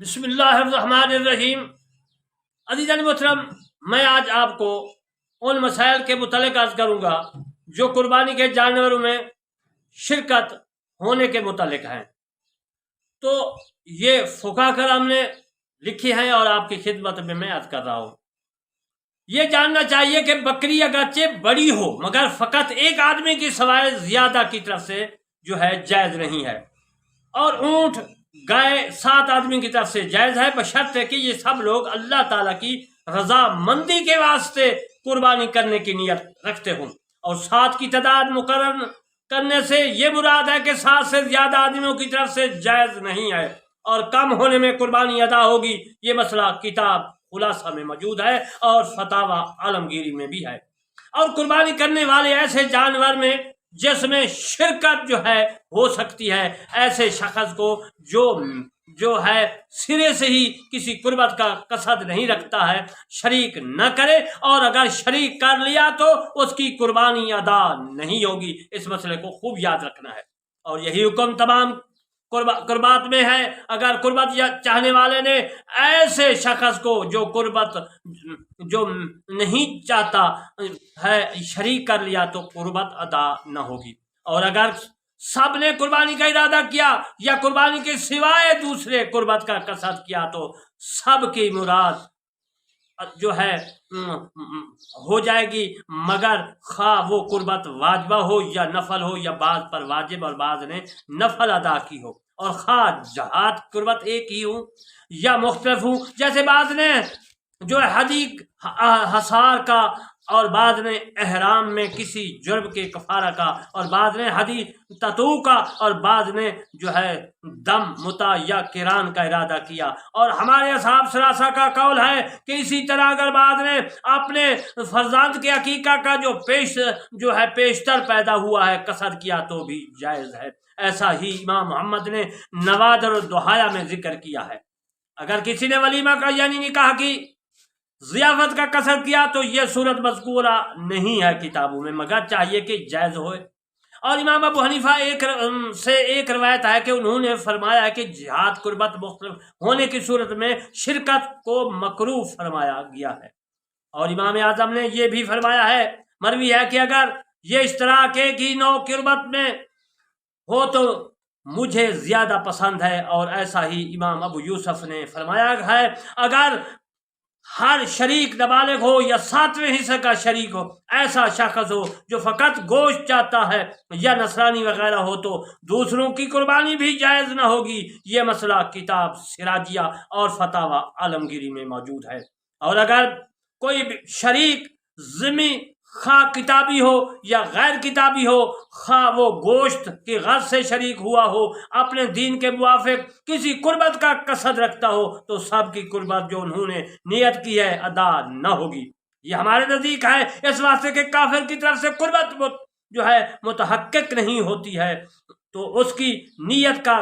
बिस्मिल्लाहिर्रहमानिर्रहीम। अज़ीज़ान मोहतरम, मैं आज आपको उन मसाइल के मुतल्लिक़ अर्ज़ करूँगा जो कुर्बानी के जानवरों में शिरकत होने के मुतल्लिक़ हैं। तो ये फ़ुक़हा कराम ने लिखी हैं और आपकी खिदमत में मैं अर्ज़ कर रहा हूँ। ये जानना चाहिए कि बकरी अगरचे बड़ी हो मगर फ़कत एक आदमी की सवाए ज़्यादा की तरफ से जो है जायज़ नहीं है, और ऊँट गाय 7 आदमी की तरफ से जायज़ है, बशर्ते कि ये सब लोग अल्लाह ताला की रजामंदी के वास्ते कुर्बानी करने की नीयत रखते हों। और 7 की तादाद मुकर्रर करने से ये मुराद है कि 7 से ज़्यादा आदमियों की तरफ से जायज़ नहीं है, और कम होने में कुर्बानी अदा होगी। ये मसला किताब खुलासा में मौजूद है और फतावा आलमगीरी में भी है। और कुर्बानी करने वाले ऐसे जानवर में जिसमें शिरकत जो है हो सकती है, ऐसे शख्स को जो है सिरे से ही किसी कुर्बत का कसद नहीं रखता है, शरीक न करे, और अगर शरीक कर लिया तो उसकी कुर्बानी अदा नहीं होगी। इस मसले को खूब याद रखना है। और यही हुक्म तमाम कुर्बात में है। अगर कुर्बत चाहने वाले ने ऐसे शख्स को जो कुर्बत जो नहीं चाहता है शरीक कर लिया तो कुर्बत अदा न होगी। और अगर सब ने कुर्बानी का इरादा किया या कुर्बानी के सिवाय दूसरे कुर्बत का कसद किया तो सब की मुराद जो है हो जाएगी, मगर खा वो कुर्बत वाजिबा हो या नफल हो, या बाज पर वाजिब और बाज ने नफल अदा की हो, और खा जहाद कुर्बत एक ही हो या मुख्तलिफ हो। जैसे बाज ने जो है हदीक हसार का, और बाद ने एहराम में किसी जुर्म के कफारा का, और बाद ने हदी ततू का, और बाद ने जो है दम मुता या किरान का इरादा किया। और हमारे असहाब सरासा का कौल है कि इसी तरह अगर बाद ने अपने फर्जांद के अकीका का जो है पेशतर पैदा हुआ है कसद किया तो भी जायज़ है। ऐसा ही इमाम मोहम्मद ने नवादर दुहाया में जिक्र किया है। अगर किसी ने वलीमा का यानी निकाह की ज़ियाफत का कसद किया तो यह सूरत मज़कूरा नहीं है किताबों में, मगर चाहिए कि जायज़ होए। और इमाम अबू हनीफा एक रवायत है कि उन्होंने फरमाया है कि जिहाद कुर्बत मुख्तलिफ होने की सूरत में शिरकत को मकरूह फरमाया गया है। और इमाम आज़म ने यह भी फरमाया है, मरवी है, कि अगर ये इस तरह के की नौ कुर्बत में हो तो मुझे ज़्यादा पसंद है। और ऐसा ही इमाम अबू यूसुफ ने फरमाया है, अगर हर शरीक नाबालिग हो या 7वें हिस्से का शरीक हो, ऐसा शख्स हो जो फ़कत गोश्त चाहता है या नसरानी वगैरह हो तो दूसरों की कुर्बानी भी जायज़ न होगी। ये मसला किताब सिराजिया और फतावा आलमगीरी में मौजूद है। और अगर कोई शरीक ज़िम्मी खा किताबी हो या गैर किताबी हो, खा वो गोश्त की गर्ज से शरीक हुआ हो, अपने दीन के मुवाफिक किसी कुर्बत का कसद रखता हो, तो सब की कुर्बत जो उन्होंने नियत की है अदा न होगी। ये हमारे नज़दीक है इस वास्ते के काफिर की तरफ से कुर्बत जो है मुतहक्किक नहीं होती है, तो उसकी नीयत का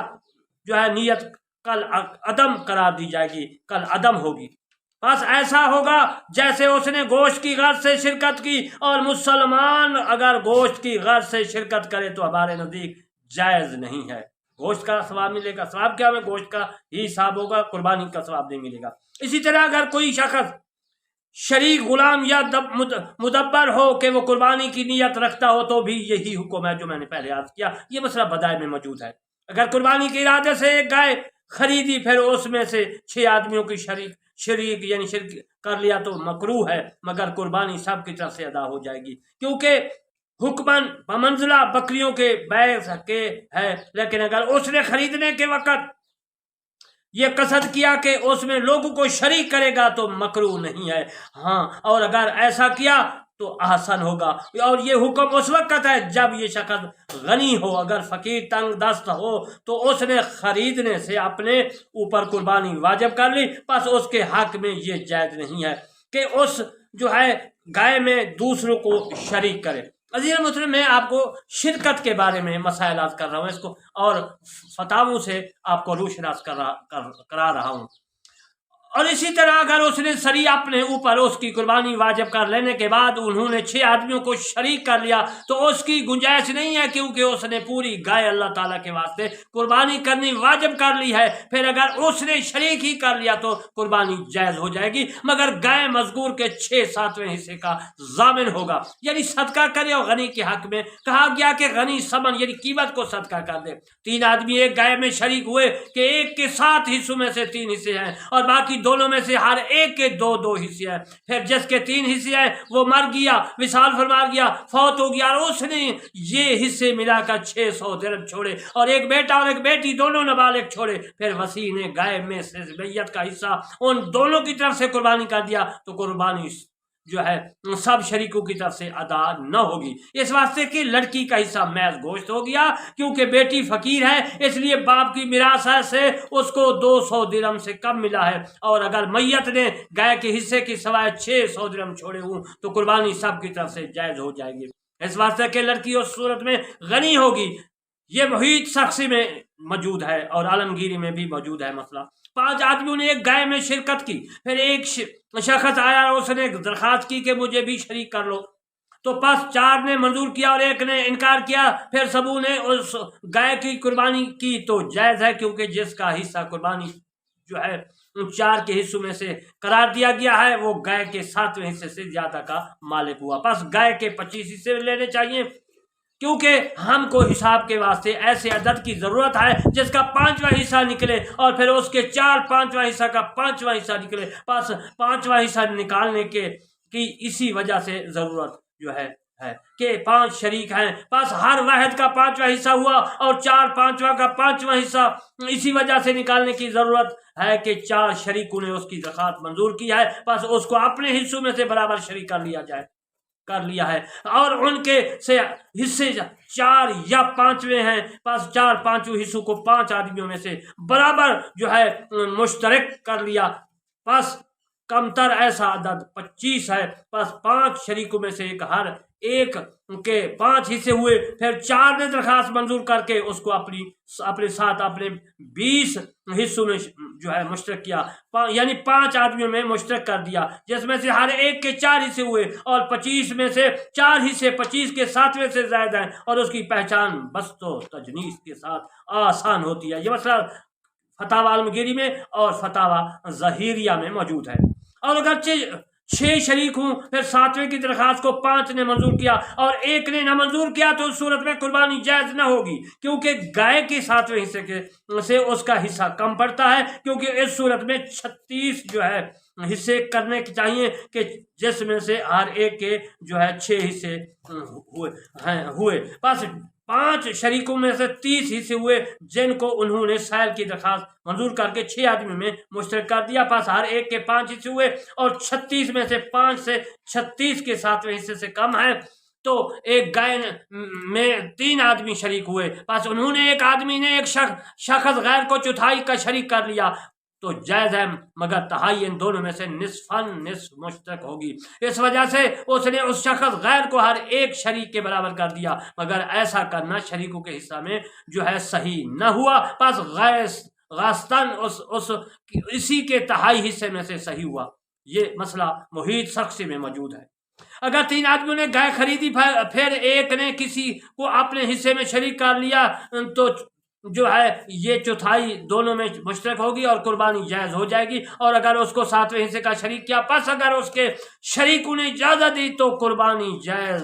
जो है नीयत कल अदम करार दी जाएगी, कल अदम होगी। बस ऐसा होगा जैसे उसने गोश्त की गर्ज से शिरकत की। और मुसलमान अगर गोश्त की गर्ज से शिरकत करे तो हमारे नज़दीक जायज़ नहीं है। गोश्त का सवाब मिलेगा, सवाब क्या में गोश्त का ही हिसाब होगा, कुर्बानी का सवाब नहीं मिलेगा। इसी तरह अगर कोई शख्स शरीक गुलाम या मुदब्बर हो कि वो कुर्बानी की नीयत रखता हो तो भी यही हुक्म है जो मैंने पहले अर्ज किया। ये मसला बदाए में मौजूद है। अगर कुर्बानी के इरादे से एक गाय खरीदी, फिर उसमें से 6 आदमियों की शरीक यानी शिरक कर लिया तो मकरूह है, मगर कुर्बानी सब की तरफ से अदा हो जाएगी, क्योंकि हुक्मन बमंजिला बकरियों के बैस के है। लेकिन अगर उसने खरीदने के वक़्त ये कसद किया कि उसमें लोगों को शरीक करेगा तो मकरूह नहीं है। हाँ, और अगर ऐसा किया तो आसान होगा। और ये हुक्म उस वक्त है जब ये शख्स गनी हो। अगर फ़कीर तंग दस्त हो तो उसने खरीदने से अपने ऊपर कुर्बानी वाजिब कर ली, बस उसके हक में ये जायज़ नहीं है कि उस जो है गाय में दूसरों को शरीक करे। अज़ीज़ मुस्लिम, मैं आपको शिरकत के बारे में मसाइल आज कर रहा हूँ, इसको और फतावों से आपको रूशनास करा रहा हूँ। اور اسی طرح اگر اس نے سری اپنے اوپر اس کی قربانی واجب کر لینے کے بعد انہوں نے 6 آدمیوں کو شریک کر لیا تو اس کی گنجائش نہیں ہے، کیونکہ اس نے پوری گائے اللہ تعالیٰ کے واسطے قربانی کرنی واجب کر لی ہے۔ پھر اگر اس نے شریک ہی کر لیا تو قربانی جائز ہو جائے گی، مگر گائے مذکور کے 6/7 حصے کا ضامن ہوگا۔ یعنی صدقہ کرے اور غنی کے حق میں کہا گیا کہ غنی ثمن یعنی قیمت کو صدقہ کر دے۔ 3 آدمی ایک گائے میں شریک ہوئے کہ ایک کے 7 حصوں میں سے 3 حصے ہیں اور باقی دونوں میں سے ہر ایک کے 2 حصے ہیں۔ پھر جس کے 3 حصے ہیں وہ مر گیا، وصال فرما گیا، فوت ہو گیا، اور اس نے یہ حصے ملا کر 600 درہم چھوڑے اور ایک بیٹا اور ایک بیٹی دونوں نابالغ چھوڑے۔ پھر وسیع نے گائے میں سے میت کا حصہ ان دونوں کی طرف سے قربانی کر دیا تو قربانی جو ہے سب شریکوں کی طرف سے ادا نہ ہوگی، اس واسطے کہ لڑکی کا حصہ محض گوشت ہو گیا، کیونکہ بیٹی فقیر ہے اس لیے باپ کی میراث سے اس کو 200 درہم سے کم ملا ہے، اور اگر میت نے گائے کے حصے کی سوائے 600 درہم چھوڑے ہوں تو قربانی سب کی طرف سے جائز ہو جائے گی، اس واسطے کہ لڑکی اس صورت میں غنی ہوگی۔ یہ محیط شخصی میں موجود ہے اور عالمگیری میں بھی موجود ہے مسئلہ۔ 5 آدمیوں نے ایک گائے میں شرکت کی، پھر ایک شخص آیا اور اس نے درخواست کی کہ مجھے بھی شریک کر لو، تو پس 4 نے منظور کیا اور ایک نے انکار کیا، پھر سبوں نے اس گائے کی قربانی کی تو جائز ہے، کیونکہ جس کا حصہ قربانی جو ہے 4 کے حصوں میں سے قرار دیا گیا ہے وہ گائے کے 7ویں حصے سے زیادہ کا مالک ہوا۔ پس گائے کے 25 حصے لینے چاہیے، کیونکہ ہم کو حساب کے واسطے ایسے عدد کی ضرورت ہے جس کا 5واں حصہ نکلے اور پھر اس کے 4 5واں حصہ کا 5واں حصہ نکلے، پس 5واں حصہ نکالنے کی اسی وجہ سے ضرورت جو ہے کہ 5 شریک ہیں، پس ہر واحد کا 5واں حصہ ہوا اور 4 5واں کا 5واں حصہ، اسی وجہ سے نکالنے کی ضرورت ہے کہ 4 شریکوں نے اس کی زکوٰۃ منظور کی ہے، پس اس کو اپنے حصوں میں سے برابر شریک کر لیا ہے، اور ان کے سے حصے 4 یا 5ویں ہیں، پس 4 5 حصوں کو 5 آدمیوں میں سے برابر جو ہے مشترک کر لیا، پس کمتر ایسا عدد 25 ہے، پس 5 شریکوں میں سے ہر ایک کے 5 حصے ہوئے، پھر 4 نے درخواست منظور کر کے اس کو اپنے ساتھ اپنے 20 حصوں میں جو ہے مشترک کیا، یعنی 5 آدمیوں میں مشترک کر دیا، جس میں سے ہر ایک کے 4 حصے ہوئے اور 25 میں سے 4 حصے 25 کے 7ویں سے زائد ہیں، اور اس کی پہچان بسط و تجنیس کے ساتھ آسان ہوتی ہے۔ یہ مسئلہ فتاوی عالمگیری میں اور فتاوی ظہیریہ میں موجود ہے۔ اور اگرچہ 6 شریک ہوں، پھر 7ویں کی درخواست کو 5 نے منظور کیا اور ایک نے نہ منظور کیا، تو اس صورت میں قربانی جائز نہ ہوگی، کیونکہ گائے کے 7ویں حصے سے اس کا حصہ کم پڑتا ہے، کیونکہ اس صورت میں 36 جو ہے حصے کرنے چاہیے کہ جس میں سے ہر ایک کے جو ہے 6 حصے ہوئے، بس 5 شریکوں میں سے 30 حصے ہوئے، جن کو انہوں نے سائل کی درخواست منظور کر کے 6 آدمی میں مشترک کر دیا، پس ہر ایک کے 5 حصے ہوئے، اور 36 میں سے 5 سے 36 کے 7ویں حصے سے کم ہے تو ایک گائے میں 3 آدمی شریک ہوئے، پس انہوں نے ایک آدمی نے ایک شخص غیر کو چوتھائی کا شریک کر لیا تو جائز ہے، مگر تہائی ان دونوں میں سے نصف مشترک ہوگی، اس وجہ سے اس نے اس شخص غیر کو ہر ایک شریک کے برابر کر دیا، مگر ایسا کرنا شریکوں کے حصہ میں جو ہے صحیح نہ ہوا، پس غاستن اسی کے تہائی حصے میں سے صحیح ہوا۔ یہ مسئلہ محیط شخصی میں موجود ہے۔ اگر 3 آدمیوں نے گائے خریدی، پھر ایک نے کسی کو اپنے حصے میں شریک کر لیا تو جو ہے یہ چوتھائی دونوں میں مشترک ہوگی اور قربانی جائز ہو جائے گی، اور اگر اس کو 7ویں حصے کا شریک کیا، پس اگر اس کے شریکوں نے اجازت دی تو قربانی جائز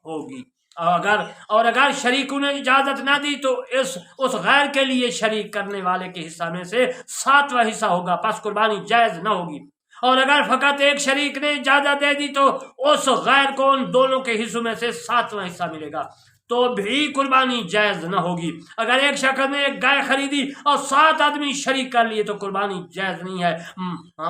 ہوگی، اور اگر شریکوں نے اجازت نہ دی تو اس غیر کے لیے شریک کرنے والے کے حصہ میں سے 7واں حصہ ہوگا، پس قربانی جائز نہ ہوگی، اور اگر فقط ایک شریک نے اجازت دے دی تو اس غیر کو ان دونوں کے حصوں میں سے 7واں حصہ ملے گا، تو بھی قربانی جائز نہ ہوگی۔ اگر ایک شخص نے ایک گائے خریدی اور 7 آدمی شریک کر لیے تو قربانی جائز نہیں ہے،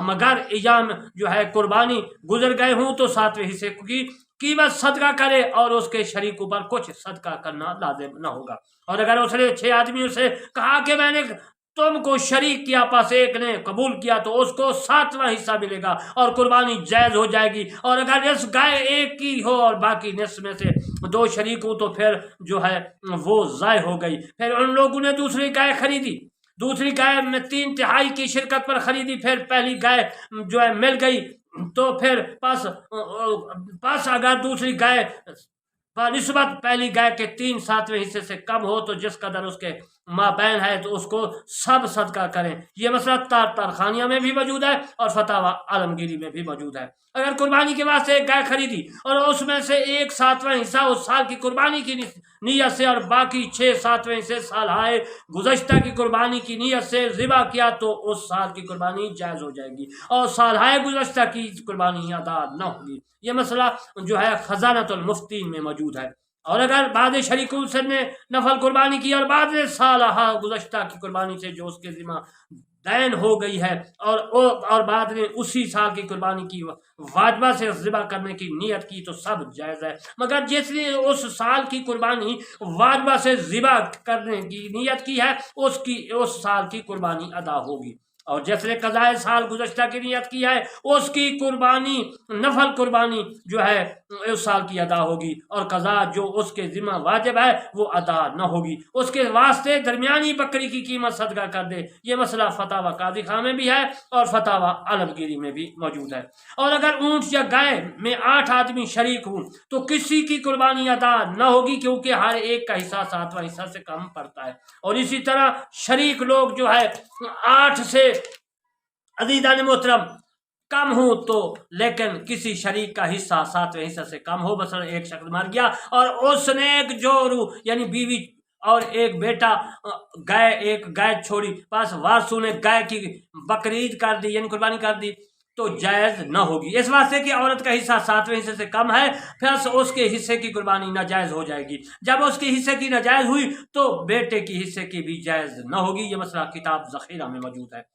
مگر ایام جو ہے قربانی گزر گئے ہوں تو 7ویں حصے کی قیمت صدقہ کرے اور اس کے شریکوں پر کچھ صدقہ کرنا لازم نہ ہوگا۔ اور اگر اس نے 6 آدمیوں سے کہا کہ میں نے تم کو شریک کیا، پس ایک نے قبول کیا تو اس کو 7واں حصہ ملے گا اور قربانی جائز ہو جائے گی، اور اگر اس گائے ایک کی ہو اور باقی نصف میں سے 2 شریک ہو تو پھر جو ہے وہ ضائع ہو گئی۔ پھر ان لوگوں نے دوسری گائے خریدی، दूसरी गाय में 3/3 की शिरकत पर खरीदी, फिर पहली गाय जो है मिल गई तो फिर पास अगर दूसरी गाय निस्बत पहली गाय के 3/7 हिस्से से कम हो तो जिस कदर उसके माबैन है तो उसको सब सदका करें। ये मसला तारखानिया में भी मौजूद है और फतावा आलमगीरी में भी मौजूद है। अगर कुर्बानी के वास्ते एक गाय खरीदी और उसमें से 1/7 हिस्सा उस साल की कुर्बानी की नीयत से और बाकी 6/7 हिस्से साल आए गुज़श्ता की कुर्बानी की नीयत से ज़िबा किया तो उस साल की कुर्बानी जायज़ हो जाएगी और साल आए गुज़श्ता की कुर्बानी अदा न होगी। ये मसला जो है खजानतुल मुफ्तीन में मौजूद है। और अगर बाद शरीकुल से ने नफल कुर्बानी की और बाद साल गुज़श्ता की कुर्बानी से जो उसके ज़िम्मा दैन हो गई है और बाद में उसी साल की कुर्बानी की वाजबा से ज़िबा करने की नीयत की तो सब जायज़ है, मगर जिसने उस साल की कुर्बानी वाजबा से ज़िबा करने की नीयत की है उसकी उस साल की कुर्बानी अदा होगी। और जिसने कज़ाए साल गुज़श्ता की नियत की है उसकी कुर्बानी नफल कुर्बानी जो है उस साल की अदा होगी और कज़ा जो उसके ज़िम्मा वाजिब है वो अदा न होगी। उसके वास्ते दरमियानी बकरी की कीमत सदका कर दे। ये मसला फतावा कादी खां में भी है और फतावा आलमगीरी में भी मौजूद है। और अगर ऊँट या गाय में 8 आदमी शरीक हों तो किसी की कुर्बानी अदा न होगी क्योंकि हर एक का हिस्सा 7वां हिस्सा से कम पड़ता है। और इसी तरह शरीक लोग जो है 8 से अज़ीज़ान मोहतरम कम हो तो लेकिन किसी शरीक का हिस्सा 7वें हिस्से से कम हो, मसलन एक शख्स मर गया और उसने एक जोरू यानी बीवी और एक बेटा एक गाय छोड़ी, पास वारसू ने गाय की बकरीद कर दी यानी कुर्बानी कर दी तो जायज़ न होगी। इस वास्ते कि औरत का हिस्सा 7वें हिस्से से कम है फिर उसके हिस्से की कुर्बानी नाजायज़ हो जाएगी। जब उसके हिस्से की नाजायज़ हुई तो बेटे की हिस्से की भी जायज़ न होगी। ये मसला किताब ज़ख़ीरा में मौजूद है।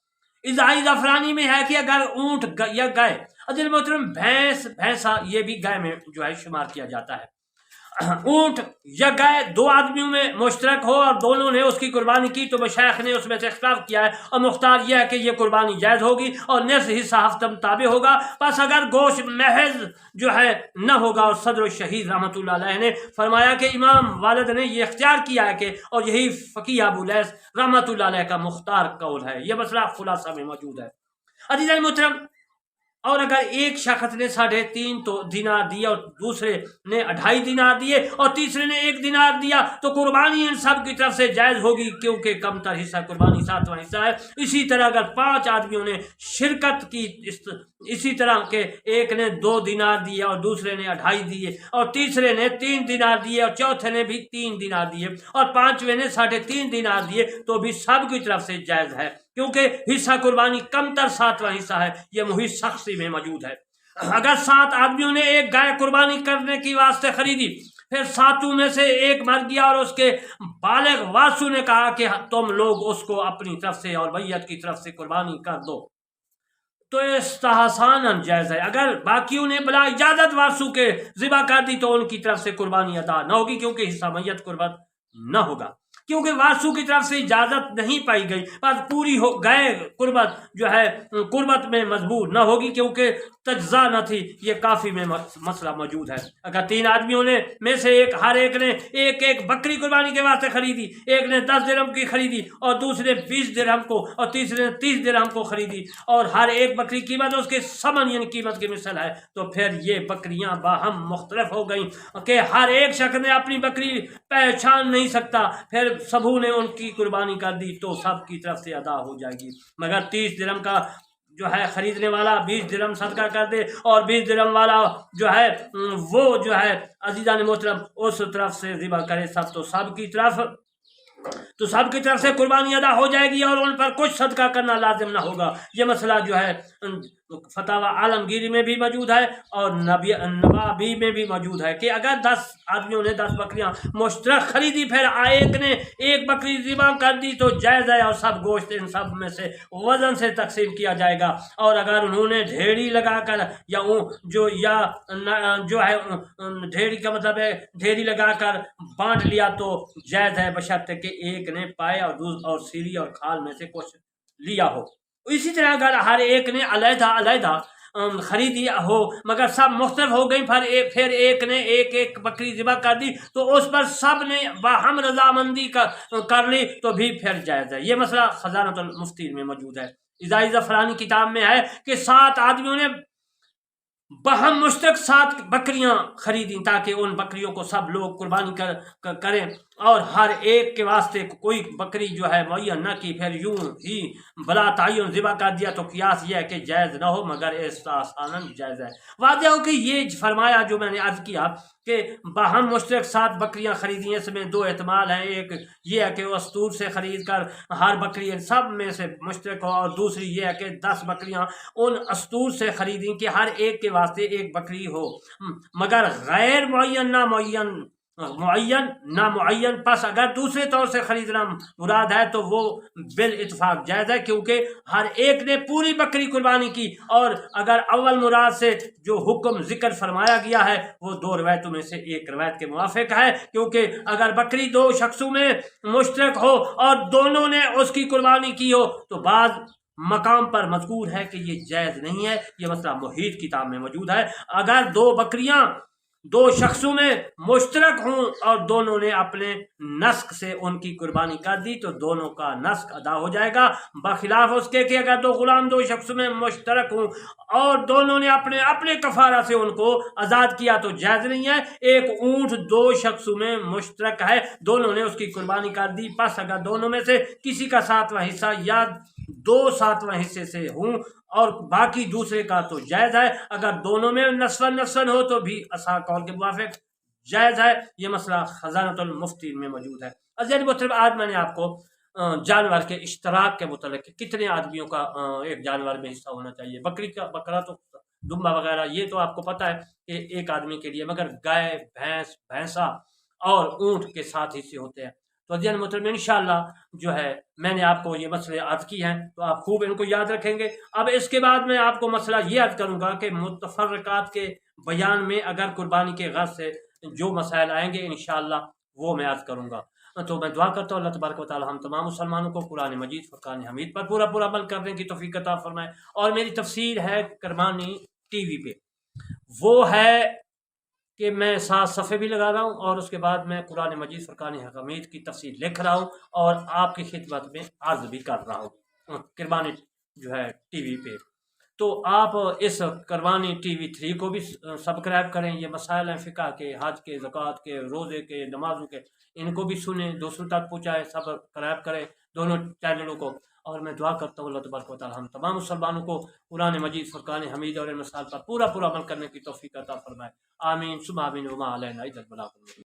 इज़ाई ज़फ़रानी में है कि अगर ऊँट या गाय अज़ीज़ मोहतरम भैंसा ये भी गाय में जो है शुमार किया जाता है। ऊँट या गाय 2 आदमियों में मुश्तरक हो और दोनों ने उसकी कुर्बानी की तो मशाइख ने उसमें से इख्तिलाफ किया है और मुख्तार यह है कि यह कुर्बानी जायज़ होगी और निस्फ़ हिस्सा हफ्ता ताबे होगा। बस अगर गोश्त महज जो है न होगा और सदर शहीद रहमतुल्लाह अलैह ने फरमाया कि इमाम वालिद ने यह इख्तियार किया है कि और यही फ़कीह अबू लैस रहमतुल्लाह अलैह का मुख्तार कौल है। यह मसला खुलासा में मौजूद है। अज़ीज़ान मोहतरम और अगर एक शख्स ने 3.5 दिनार दिए और दूसरे ने 2.5 दिनार दिए और तीसरे ने 1 दिनार दिया तो कुर्बानी इन सब की तरफ से जायज़ होगी क्योंकि कमतर हिस्सा कुर्बानी 7वां हिस्सा है। इसी तरह अगर 5 आदमियों ने शिरकत की इसी तरह के एक ने 2 दिनार दिए और दूसरे ने 2.5 दिए और तीसरे ने 3 दिनार दिए और चौथे ने भी 3 दिनार दिए और 5वें ने 3.5 दिनार दिए तो भी सब की तरफ से जायज़ है क्योंकि हिस्सा कुर्बानी कमतर 7वां हिस्सा है। यह मुही शख्सी में मौजूद है। अगर 7 आदमियों ने एक गाय कुर्बानी करने की वास्ते खरीदी फिर 7 में से एक मर गया और उसके बालिग वासु ने कहा कि तुम लोग उसको अपनी तरफ से और वैयत की तरफ से कुर्बानी कर दो तो इस्तेहसान जायज़ है। अगर बाकियों ने बला इजाज़त वासु के ज़िबा कर दी तो उनकी तरफ से कुर्बानी अदा न होगी क्योंकि हिस्सा मैयत कुर्बत न होगा क्योंकि वासु की तरफ से इजाज़त नहीं पाई गई। बस पूरी हो गए कुर्बत जो है कुर्बत में मजबूर न होगी क्योंकि तज्जा न थी। ये काफ़ी में मसला मौजूद है। अगर 3 आदमियों ने में से हर एक ने एक बकरी कुर्बानी के वास्ते खरीदी, एक ने 10 दिरहम की खरीदी और दूसरे 20 दिरहम को और तीसरे ने 30 दिरहम को खरीदी और हर एक बकरी कीमत उसके समन यानी कीमत की मिसल है तो फिर ये बकरियां बाहम मुख्तलिफ हो गई कि हर एक शख्स ने अपनी बकरी पहचान नहीं सकता, फिर सबू ने उनकी कुर्बानी कर दी तो सब की तरफ से अदा हो जाएगी। मगर 30 दिरहम का जो है खरीदने वाला 20 दिरहम सदका कर दे और 20 दिरहम वाला जो है वो जो है अज़ीज़ान मोहतरम उस तरफ से ज़िबा करे तो सब की तरफ से कुर्बानी अदा हो जाएगी और उन पर कुछ सदका करना लाजिम ना होगा। ये मसला जो है फतावा आलमगीरी में भी मौजूद है और नवाबी में भी मौजूद है कि अगर 10 आदमियों ने 10 बकरियां मुश्तरक खरीदी फिर एक ने 1 बकरी ज़िबा कर दी तो जायज़ है और सब गोश्त इन सब में से वज़न से तकसीम किया जाएगा। और अगर उन्होंने ढेरी लगाकर या जो है ढेरी का मतलब है ढेरी लगाकर बांट लिया तो जायज़ है बशर्ते कि एक ने पाए और सीरी और खाल में से कुछ लिया हो। इसी तरह अगर हर एक ने अलहदा खरीदी हो, मगर सब मुख्तलिफ हो गई, फिर एक ने एक बकरी ज़िबा कर दी तो उस पर सब ने बाहम रजामंदी कर ली तो भी फिर जायज़ है। ये मसला खजानतुल मुफ्ती में मौजूद है। इज़ाई ज़फ़रानी किताब में है कि 7 आदमियों ने बहम मुश्तरक 7 बकरियां खरीदी ताकि उन बकरियों को सब लोग कुर्बानी करें और हर एक के वास्ते कोई बकरी जो है मुअय्यन न की, फिर यूं ही बला तयन ज़िबा कर दिया तो कियास यह है कि जायज़ ना हो मगर एहसानन जायज़ है। वाज़ेह हो कि ये फरमाया जो मैंने अर्ज़ किया कि बाहम मुश्तरक 7 बकरियां खरीदी, इसमें 2 एहतमाल हैं। एक ये है कि वो अस्तूर से खरीद कर हर बकरी सब में से मुश्तरक हो, और दूसरी ये है कि 10 बकरियां उन अस्तूर से खरीदी कि हर एक के वास्ते एक बकरी हो, मगर गैर मुअय्यन ना मुअय्यन पस अगर दूसरे तौर से खरीदना मुराद है तो वो बिल इत्फाक जायज़ है, क्योंकि हर एक ने पूरी बकरी कुर्बानी की। और अगर अव्वल मुराद से जो हुक्म जिक्र फरमाया गया है वो 2 रवायतों में से एक रवायत के मुवाफिक है, क्योंकि अगर बकरी 2 शख्सों में मुश्तरक हो और दोनों ने उसकी कुर्बानी की हो तो बाद मकाम पर मज़कूर है कि ये जायज़ नहीं है। ये मसला मुहीत किताब में मौजूद है। अगर 2 बकरियां 2 शख्सों में मुश्तरक हों और दोनों ने अपने नस्क से उनकी कुर्बानी कर दी तो दोनों का नस्क अदा हो जाएगा, बखिलाफ उसके कि अगर 2 गुलाम 2 शख्सों में मुश्तरक हों और दोनों ने अपने अपने कफारा से उनको आज़ाद किया तो जायज़ नहीं है। एक ऊँट 2 शख्सों में मुश्तरक है, दोनों ने उसकी कुर्बानी कर दी, बस अगर दोनों में से किसी का 7वां हिस्सा या 2 7वां हिस्से से हों और बाकी दूसरे का तो जायज़ है। अगर दोनों में नस्वन हो तो भी असा कौल के मुवाफिक जायज़ है। ये मसला खजानतुल मुफ्ती में मौजूद है। अज़ीज़ मुहतरम, आज मैंने आपको जानवर के इश्तराक के मुतल्लिक़ कितने आदमियों का एक जानवर में हिस्सा होना चाहिए, बकरी का बकरा तो दुम्बा वगैरह ये तो आपको पता है कि एक आदमी के लिए, मगर गाय भैंस भैंसा और ऊँट के 7 हिस्से होते हैं। तो अज़ीज़ मुहतरम, इंशाअल्लाह जो है मैंने आपको ये मसले अर्ज़ की हैं तो आप खूब इनको याद रखेंगे। अब इसके बाद मैं आपको मसला ये अर्ज़ करूँगा कि मुतफ़र्रिक़ात के बयान में अगर कुर्बानी के गर्ज़ से जो मसाइल आएंगे इंशाअल्लाह वो मैं अर्ज़ करूँगा। तो मैं दुआ करता हूँ अल्लाह तबारक व तआला हम तमाम मुसलमानों को कुरान मजीद फ़ुरक़ान हमीद पर पूरा अमल करने की तौफ़ीक़ अता फ़रमाए। और मेरी तफ़सीर है कुरबानी टीवी पे, वो है कि मैं 7 सफ़े भी लगा रहा हूँ और उसके बाद मैं कुरान मजीद फ़ुरक़ान हमीद की तफ़सीर लिख रहा हूँ और आपकी खिदमत में अर्ज़ भी कर रहा हूँ कुरबानी जो है टीवी पे। तो आप इस कुरबानी टीवी 3 को भी सब्सक्राइब करें। ये मसाइल हैं फ़िक़्ह के, हज के, ज़कात के, रोज़े के, नमाज़ों के, इनको भी सुने, दूसरों तक पहुँचाएँ, सब्सक्राइब करें दोनों चैनलों को। और मैं दुआ करता हूँ अल्लाह तबारक व तआला हम तमाम मुसलमानों को कुरान मजीद फ़ुरक़ान हमीद और इन मसाइल पर पूरा अमल करने की तौफ़ीक़ अता फ़रमाए। आमीन सुम्मा आमीन व मा अलैना इल्लल बलाग़ुल मुबीन।